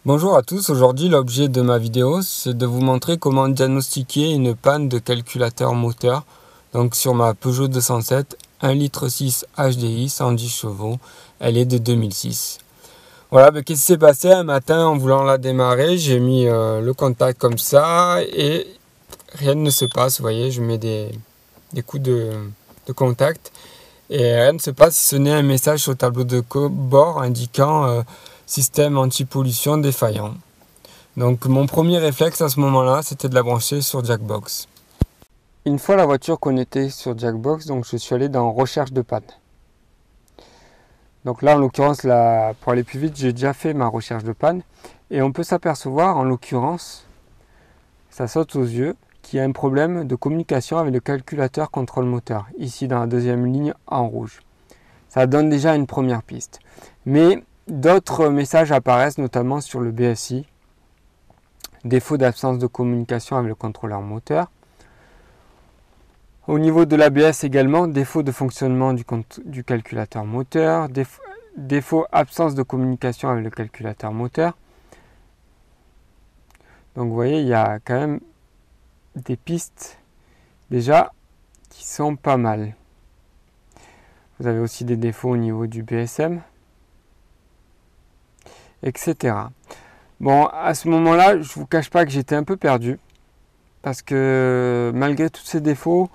Bonjour à tous, aujourd'hui l'objet de ma vidéo c'est de vous montrer comment diagnostiquer une panne de calculateur moteur donc sur ma Peugeot 207 1,6 litre HDI 110 chevaux, elle est de 2006. Voilà, qu'est-ce qui s'est passé un matin en voulant la démarrer, j'ai mis le contact comme ça et rien ne se passe, vous voyez, je mets des coups de contact et rien ne se passe si ce n'est un message sur le tableau de bord indiquant système anti-pollution défaillant. Donc mon premier réflexe à ce moment-là, c'était de la brancher sur Jackbox. Une fois la voiture connectée sur Jackbox, donc je suis allé dans recherche de panne. Donc là en l'occurrence, pour aller plus vite, j'ai déjà fait ma recherche de panne et on peut s'apercevoir en l'occurrence, ça saute aux yeux, qu'il y a un problème de communication avec le calculateur contrôle moteur, ici dans la deuxième ligne en rouge. Ça donne déjà une première piste. Mais d'autres messages apparaissent, notamment sur le BSI. Défaut d'absence de communication avec le contrôleur moteur. Au niveau de l'ABS également, défaut de fonctionnement du calculateur moteur. Défaut absence de communication avec le calculateur moteur. Donc vous voyez, il y a quand même des pistes déjà qui sont pas mal. Vous avez aussi des défauts au niveau du BSM, etc. Bon, à ce moment-là, je ne vous cache pas que j'étais un peu perdu parce que malgré tous ces défauts,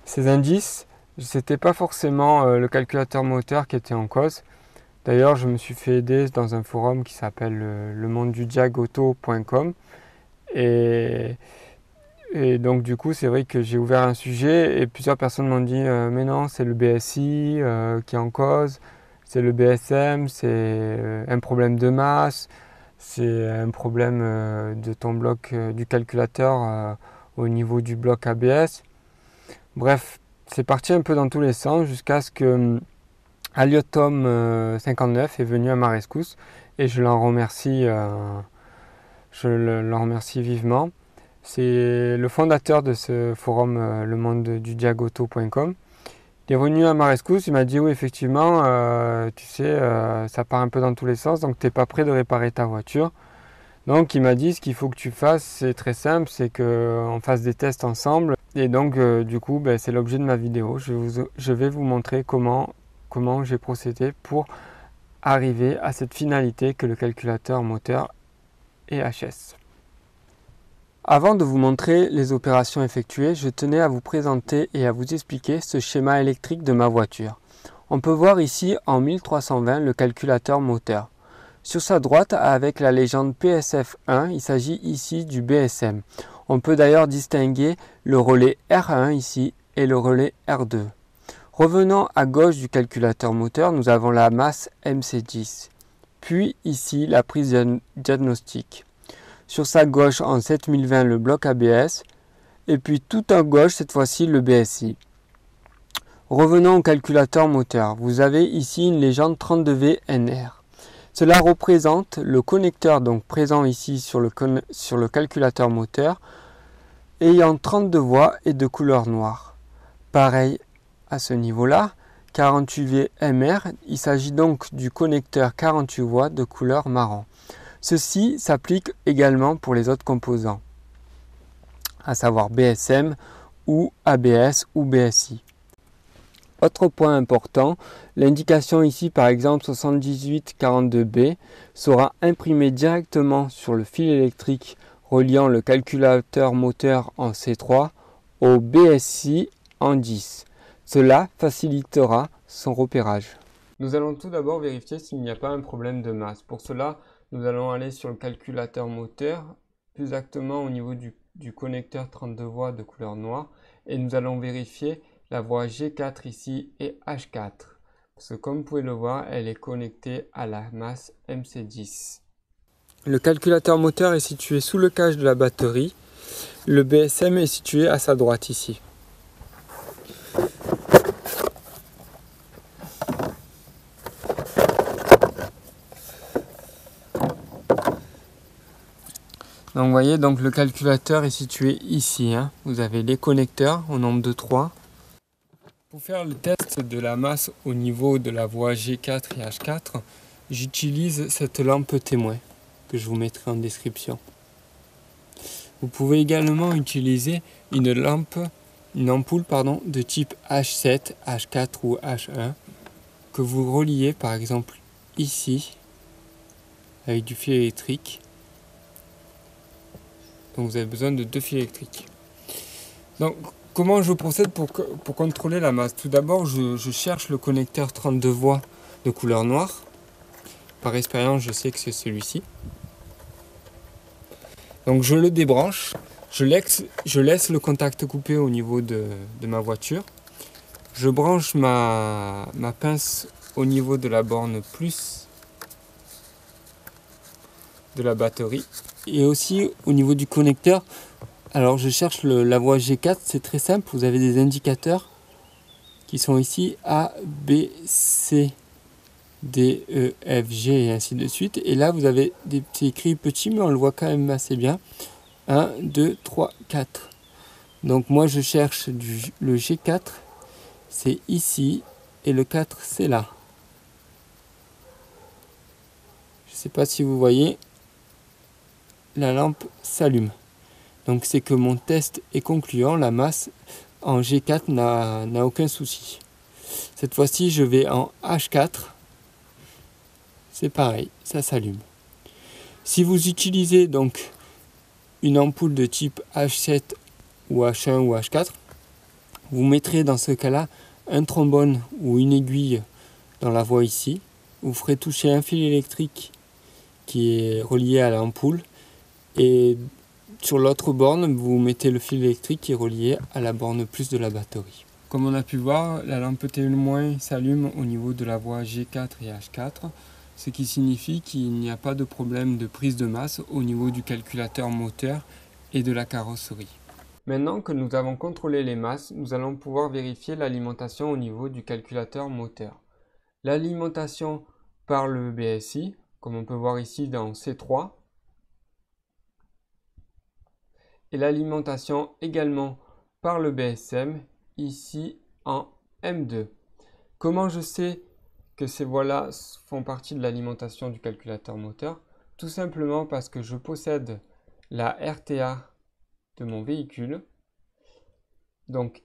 ces indices, ce n'était pas forcément le calculateur moteur qui était en cause. D'ailleurs, je me suis fait aider dans un forum qui s'appelle lemondedudiagauto.com et donc du coup, c'est vrai que j'ai ouvert un sujet et plusieurs personnes m'ont dit mais non, c'est le BSI qui est en cause, c'est le BSM, c'est un problème de masse, c'est un problème de ton bloc du calculateur au niveau du bloc ABS. Bref, c'est parti un peu dans tous les sens jusqu'à ce que Aliotom59 est venu à ma rescousse et je l'en remercie vivement. C'est le fondateur de ce forum, lemondedudiagauto.com. Il est venu à ma rescousse, il m'a dit oui effectivement, tu sais, ça part un peu dans tous les sens, donc tu n'es pas prêt de réparer ta voiture. Donc il m'a dit ce qu'il faut que tu fasses, c'est très simple, c'est qu'on fasse des tests ensemble. Et donc du coup, c'est l'objet de ma vidéo. Je vais vous montrer comment j'ai procédé pour arriver à cette finalité que le calculateur moteur est HS. Avant de vous montrer les opérations effectuées, je tenais à vous présenter et à vous expliquer ce schéma électrique de ma voiture. On peut voir ici en 1320 le calculateur moteur. Sur sa droite, avec la légende PSF1, il s'agit ici du BSM. On peut d'ailleurs distinguer le relais R1 ici et le relais R2. Revenant à gauche du calculateur moteur, nous avons la masse MC10. Puis ici, la prise diagnostique. Sur sa gauche en 7020 le bloc ABS et puis tout à gauche cette fois-ci le BSI. Revenons au calculateur moteur. Vous avez ici une légende 32V-NR. Cela représente le connecteur donc présent ici sur le calculateur moteur ayant 32 voies et de couleur noire. Pareil à ce niveau-là, 48V-MR, il s'agit donc du connecteur 48 voies de couleur marron. Ceci s'applique également pour les autres composants, à savoir BSM ou ABS ou BSI. Autre point important, l'indication ici par exemple 7842B sera imprimée directement sur le fil électrique reliant le calculateur moteur en C3 au BSI en 10. Cela facilitera son repérage. Nous allons tout d'abord vérifier s'il n'y a pas un problème de masse. Pour cela, nous allons aller sur le calculateur moteur, plus exactement au niveau du connecteur 32 voies de couleur noire, et nous allons vérifier la voie G4 ici et H4. Parce que comme vous pouvez le voir, elle est connectée à la masse MC10. Le calculateur moteur est situé sous le cache de la batterie. Le BSM est situé à sa droite ici. Donc vous voyez, donc le calculateur est situé ici. Vous avez les connecteurs au nombre de 3. Pour faire le test de la masse au niveau de la voie G4 et H4, j'utilise cette lampe témoin. que je vous mettrai en description. Vous pouvez également utiliser une ampoule de type H7, H4 ou H1 que vous reliez par exemple ici avec du fil électrique. Donc vous avez besoin de 2 fils électriques. Donc comment je procède pour contrôler la masse? Tout d'abord je cherche le connecteur 32 voies de couleur noire. Par expérience je sais que c'est celui-ci. Donc je le débranche, je laisse le contact coupé au niveau de ma voiture. Je branche ma pince au niveau de la borne plus de la batterie et aussi au niveau du connecteur. Alors je cherche la voie G4, c'est très simple, vous avez des indicateurs qui sont ici A, B, C, D, E, F, G et ainsi de suite. Et là vous avez des petits écrits petits mais on le voit quand même assez bien. 1, 2, 3, 4. Donc moi je cherche le G4, c'est ici et le 4 c'est là. Je ne sais pas si vous voyez, la lampe s'allume. Donc c'est que mon test est concluant, la masse en G4 n'a aucun souci. Cette fois-ci je vais en H4, c'est pareil, ça s'allume. Si vous utilisez donc une ampoule de type H7 ou H1 ou H4, vous mettrez dans ce cas-là un trombone ou une aiguille dans la voie ici. Vous ferez toucher un fil électrique qui est relié à l'ampoule et sur l'autre borne, vous mettez le fil électrique qui est relié à la borne plus de la batterie. Comme on a pu voir, la lampe témoin s'allume au niveau de la voie G4 et H4, ce qui signifie qu'il n'y a pas de problème de prise de masse au niveau du calculateur moteur et de la carrosserie. Maintenant que nous avons contrôlé les masses, nous allons pouvoir vérifier l'alimentation au niveau du calculateur moteur. L'alimentation par le BSI, comme on peut voir ici dans C3, et l'alimentation également par le BSM, ici en M2. Comment je sais que ces voies-là font partie de l'alimentation du calculateur moteur? Tout simplement parce que je possède la RTA de mon véhicule. Donc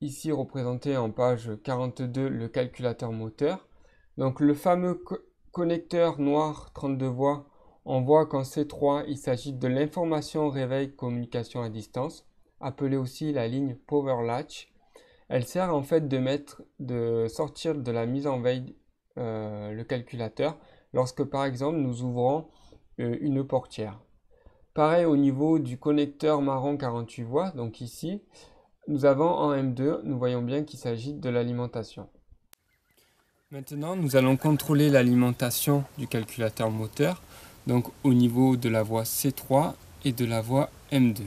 ici représenté en page 42 le calculateur moteur. Donc le fameux connecteur noir 32 voies, on voit qu'en C3 il s'agit de l'information réveil communication à distance, appelée aussi la ligne Power Latch. Elle sert en fait de sortir de la mise en veille le calculateur lorsque par exemple nous ouvrons une portière. Pareil au niveau du connecteur marron 48 voies, donc ici nous avons en M2, nous voyons bien qu'il s'agit de l'alimentation. Maintenant nous allons contrôler l'alimentation du calculateur moteur, donc au niveau de la voie C3 et de la voie M2.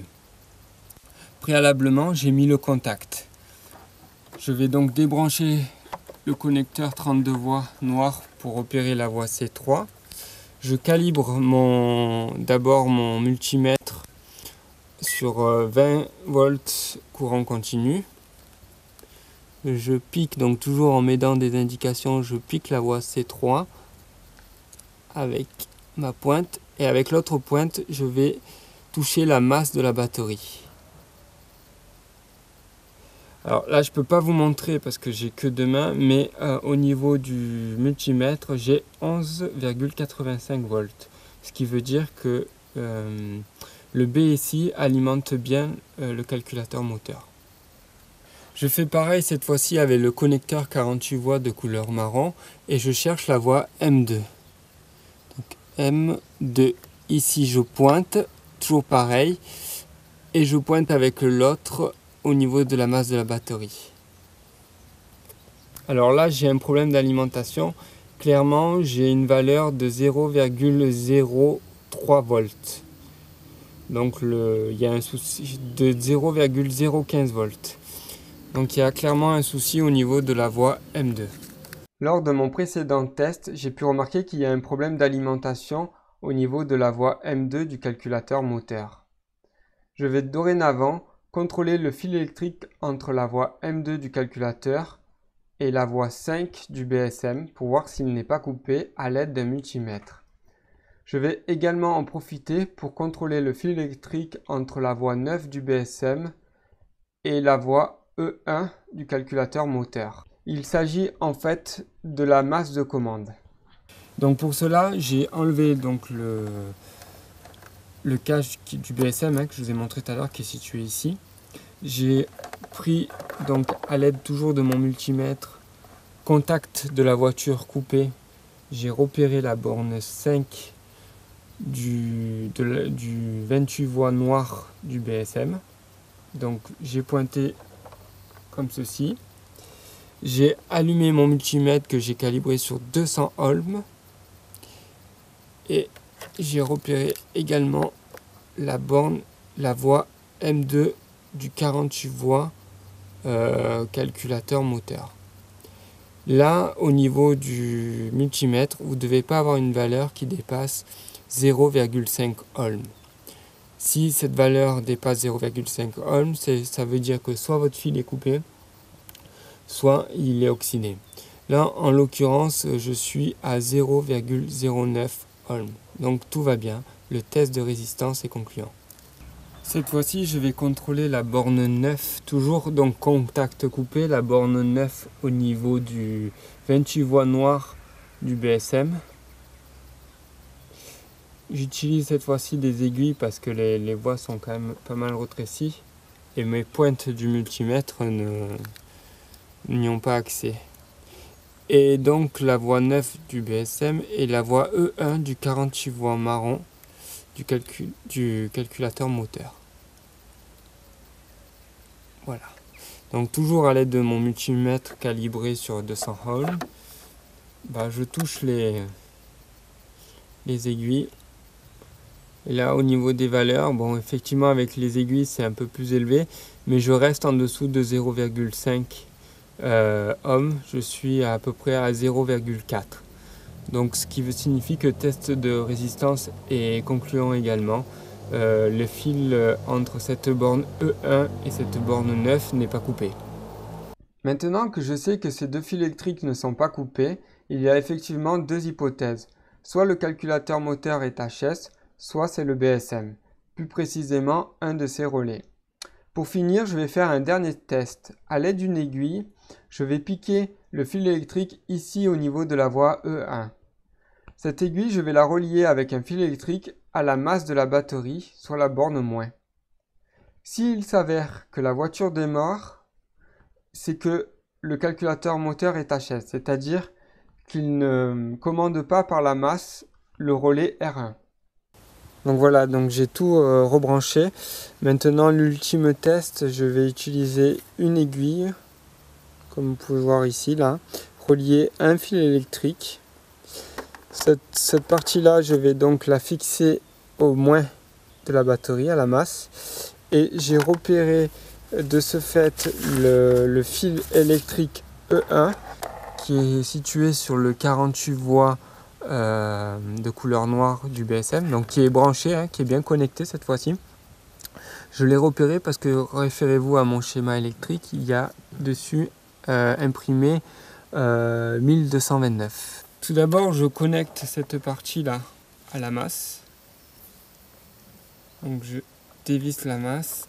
Préalablement j'ai mis le contact. Je vais donc débrancher le connecteur 32 voies noir pour opérer la voie C3. Je calibre d'abord mon multimètre sur 20 volts courant continu. Je pique donc toujours en m'aidant des indications, je pique la voie C3 avec ma pointe et avec l'autre pointe je vais toucher la masse de la batterie. Alors là je peux pas vous montrer parce que j'ai que deux mains, mais au niveau du multimètre j'ai 11,85 volts, ce qui veut dire que le BSI alimente bien le calculateur moteur. Je fais pareil cette fois-ci avec le connecteur 48 voies de couleur marron et je cherche la voie M2. Donc M2, ici je pointe, toujours pareil, et je pointe avec l'autre au niveau de la masse de la batterie. Alors là j'ai un problème d'alimentation, clairement j'ai une valeur de 0,03 volts. Donc il y a un souci de 0,015 volts. Donc il y a clairement un souci au niveau de la voie M2. Lors de mon précédent test, j'ai pu remarquer qu'il y a un problème d'alimentation au niveau de la voie M2 du calculateur moteur. Je vais dorénavant contrôler le fil électrique entre la voie M2 du calculateur et la voie 5 du BSM pour voir s'il n'est pas coupé à l'aide d'un multimètre. Je vais également en profiter pour contrôler le fil électrique entre la voie 9 du BSM et la voie E1 du calculateur moteur. Il s'agit en fait de la masse de commande. Donc pour cela, j'ai enlevé donc le cache du BSM que je vous ai montré tout à l'heure qui est situé ici. J'ai pris donc à l'aide toujours de mon multimètre contact de la voiture coupée. J'ai repéré la borne 5 du 28 voies noires du BSM. Donc j'ai pointé comme ceci. J'ai allumé mon multimètre que j'ai calibré sur 200 ohms. Et j'ai repéré également la borne, la voie M2 du 48 voies calculateur moteur. Là, au niveau du multimètre, vous ne devez pas avoir une valeur qui dépasse 0,5 ohms. Si cette valeur dépasse 0,5 ohms, ça veut dire que soit votre fil est coupé, soit il est oxydé. Là, en l'occurrence, je suis à 0,09 ohms. Donc tout va bien, le test de résistance est concluant. Cette fois-ci, je vais contrôler la borne 9, toujours donc contact coupé, la borne 9 au niveau du 28 voies noires du BSM. J'utilise cette fois-ci des aiguilles parce que les voies sont quand même pas mal rétrécies et mes pointes du multimètre n'y ont pas accès. Et donc la voie 9 du BSM et la voie E1 du 48 voies marron du calculateur moteur. Voilà. Donc toujours à l'aide de mon multimètre calibré sur 200 ohms, je touche les aiguilles. Et là au niveau des valeurs, bon effectivement avec les aiguilles c'est un peu plus élevé, mais je reste en dessous de 0,5 ohms, je suis à peu près à 0,4. Donc ce qui signifie que le test de résistance est concluant également. Le fil entre cette borne E1 et cette borne 9 n'est pas coupé. Maintenant que je sais que ces deux fils électriques ne sont pas coupés, il y a effectivement deux hypothèses. Soit le calculateur moteur est HS, soit c'est le BSM, plus précisément un de ses relais. Pour finir, je vais faire un dernier test. À l'aide d'une aiguille, je vais piquer le fil électrique ici au niveau de la voie E1. Cette aiguille, je vais la relier avec un fil électrique à la masse de la batterie, soit la borne moins. S'il s'avère que la voiture démarre, c'est que le calculateur moteur est HS, c'est-à-dire qu'il ne commande pas par la masse le relais R1. Donc voilà, donc j'ai tout rebranché. Maintenant, l'ultime test, je vais utiliser une aiguille, comme vous pouvez voir ici, là, relier un fil électrique. Cette partie-là, je vais donc la fixer au moins de la batterie, à la masse. Et j'ai repéré de ce fait le fil électrique E1 qui est situé sur le 48 voies de couleur noire du BSM, donc qui est branché, qui est bien connecté cette fois-ci. Je l'ai repéré parce que, référez-vous à mon schéma électrique, il y a dessus imprimé 1229. Tout d'abord, je connecte cette partie-là à la masse. Donc je dévisse la masse,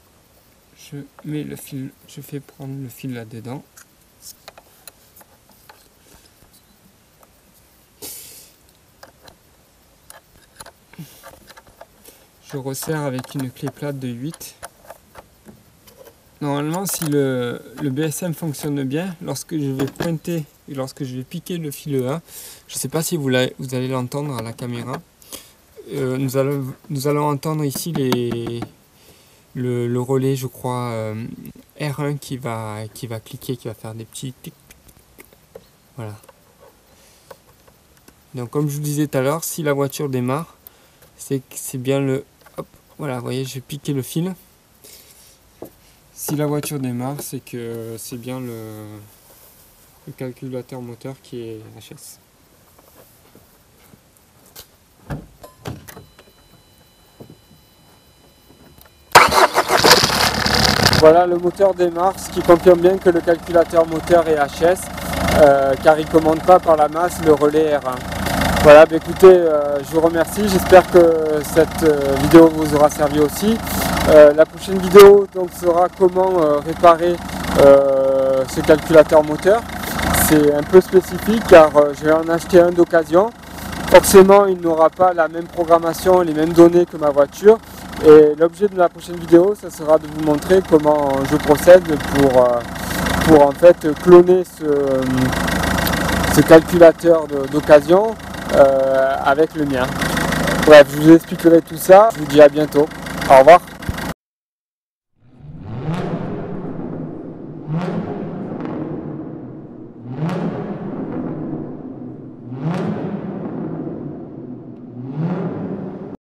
je mets le fil, je fais prendre le fil là-dedans. Je resserre avec une clé plate de 8. Normalement, si le BSM fonctionne bien, lorsque je vais pointer et lorsque je vais piquer le fil E1, je ne sais pas si vous allez l'entendre à la caméra, nous allons entendre ici le relais, je crois, R1 qui va cliquer, qui va faire des petits tic. Voilà. Donc comme je vous disais tout à l'heure, si la voiture démarre, c'est bien le... Hop, voilà, vous voyez, j'ai piqué le fil. Si la voiture démarre, c'est que c'est bien le calculateur moteur qui est HS. Voilà, le moteur démarre, ce qui confirme bien que le calculateur moteur est HS, car il ne commande pas par la masse le relais R1. Voilà, bah écoutez, je vous remercie, j'espère que cette vidéo vous aura servi aussi. La prochaine vidéo donc, sera comment réparer ce calculateur moteur. C'est un peu spécifique car je vais en acheter un d'occasion. Forcément, il n'aura pas la même programmation, les mêmes données que ma voiture. Et l'objet de la prochaine vidéo, ça sera de vous montrer comment je procède pour en fait cloner ce calculateur d'occasion avec le mien. Bref, je vous expliquerai tout ça. Je vous dis à bientôt. Au revoir.